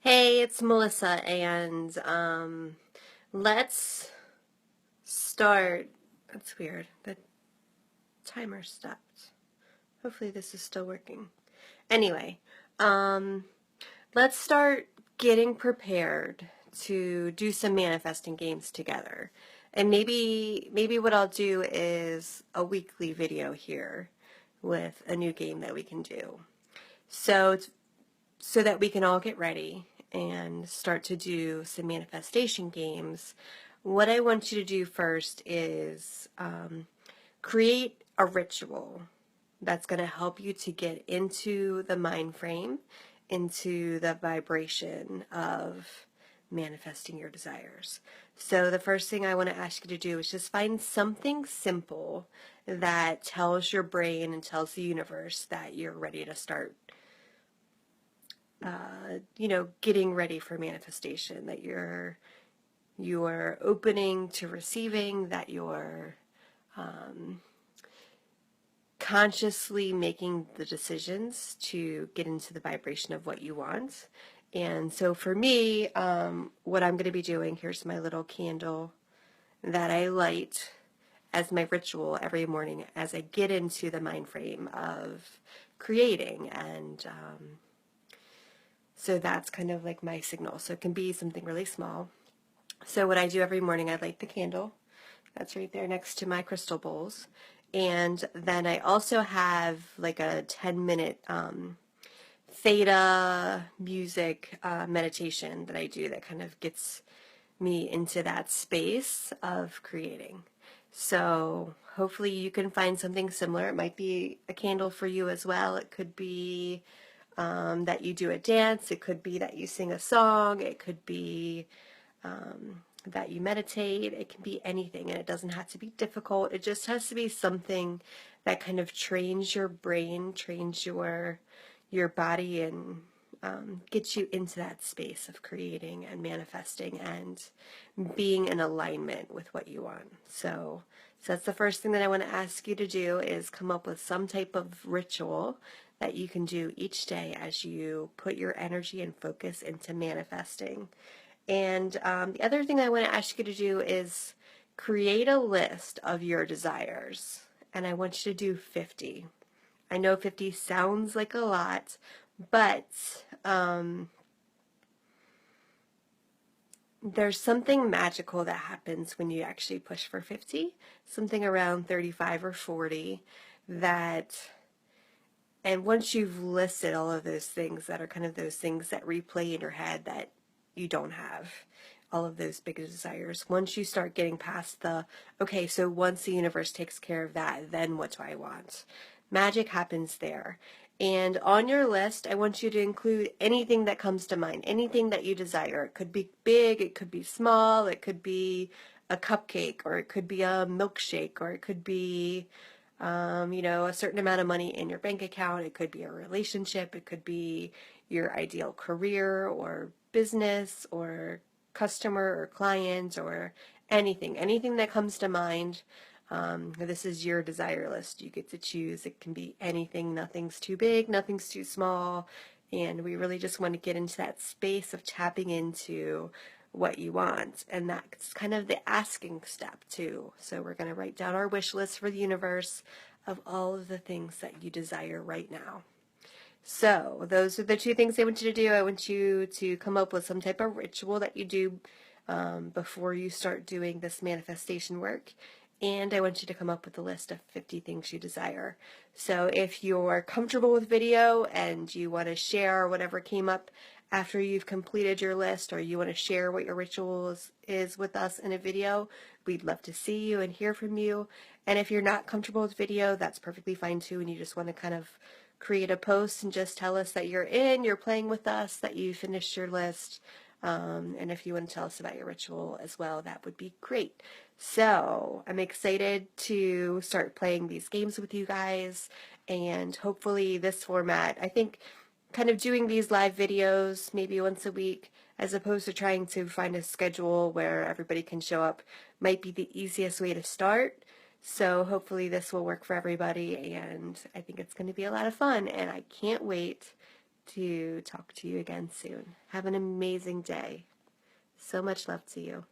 Hey, it's Melissa, and let's start. That's weird. The timer stopped. Hopefully, this is still working. Anyway, um, let's start getting prepared to do some manifesting games together. And maybe what I'll do is a weekly video here with a new game that we can do. So that we can all get ready and start to do some manifestation games, what I want you to do first is create a ritual that's going to help you to get into the mind frame, into the vibration of manifesting your desires. So the first thing I want to ask you to do is just find something simple that tells your brain and tells the universe that you're ready to start getting ready for manifestation, that you're opening to receiving, that you're consciously making the decisions to get into the vibration of what you want. And so for me, what I'm going to be doing, here's my little candle that I light as my ritual every morning as I get into the mind frame of creating. And so that's kind of like my signal. So it can be something really small. So what I do every morning, I light the candle. That's right there next to my crystal bowls. And then I also have like a 10-minute theta music meditation that I do that kind of gets me into that space of creating. So hopefully you can find something similar. It might be a candle for you as well. It could be that you do a dance. It could be that you sing a song. It could be that you meditate. It can be anything, and it doesn't have to be difficult. It just has to be something that kind of trains your brain, trains your body, and gets you into that space of creating and manifesting and being in alignment with what you want. So that's the first thing that I want to ask you to do is come up with some type of ritual that you can do each day as you put your energy and focus into manifesting. And the other thing I want to ask you to do is create a list of your desires. And I want you to do 50. I know 50 sounds like a lot, but there's something magical that happens when you actually push for 50, something around 35 or 40 that, and once you've listed all of those things that are kind of those things that replay in your head that you don't have, all of those big desires, once you start getting past the, okay, so once the universe takes care of that, then what do I want? Magic happens there. And on your list, I want you to include anything that comes to mind, anything that you desire. It could be big, it could be small, it could be a cupcake, or it could be a milkshake, or it could be, a certain amount of money in your bank account. It could be a relationship. It could be your ideal career or business or customer or client or anything that comes to mind. This is your desire list. You get to choose. It can be anything. Nothing's too big, nothing's too small. And we really just want to get into that space of tapping into what you want. And that's kind of the asking step too. So we're going to write down our wish list for the universe of all of the things that you desire right now. So those are the two things I want you to do. I want you to come up with some type of ritual that you do before you start doing this manifestation work. And I want you to come up with a list of 50 things you desire. So if you're comfortable with video and you want to share whatever came up after you've completed your list, or you want to share what your ritual is with us in a video, we'd love to see you and hear from you. And if you're not comfortable with video, that's perfectly fine too, and you just want to kind of create a post and just tell us that you're playing with us, that you finished your list. And if you want to tell us about your ritual as well, that would be great. So I'm excited to start playing these games with you guys, and hopefully this format, I think kind of doing these live videos maybe once a week as opposed to trying to find a schedule where everybody can show up might be the easiest way to start. So hopefully this will work for everybody, and I think it's going to be a lot of fun, and I can't wait to talk to you again soon. Have an amazing day. So much love to you.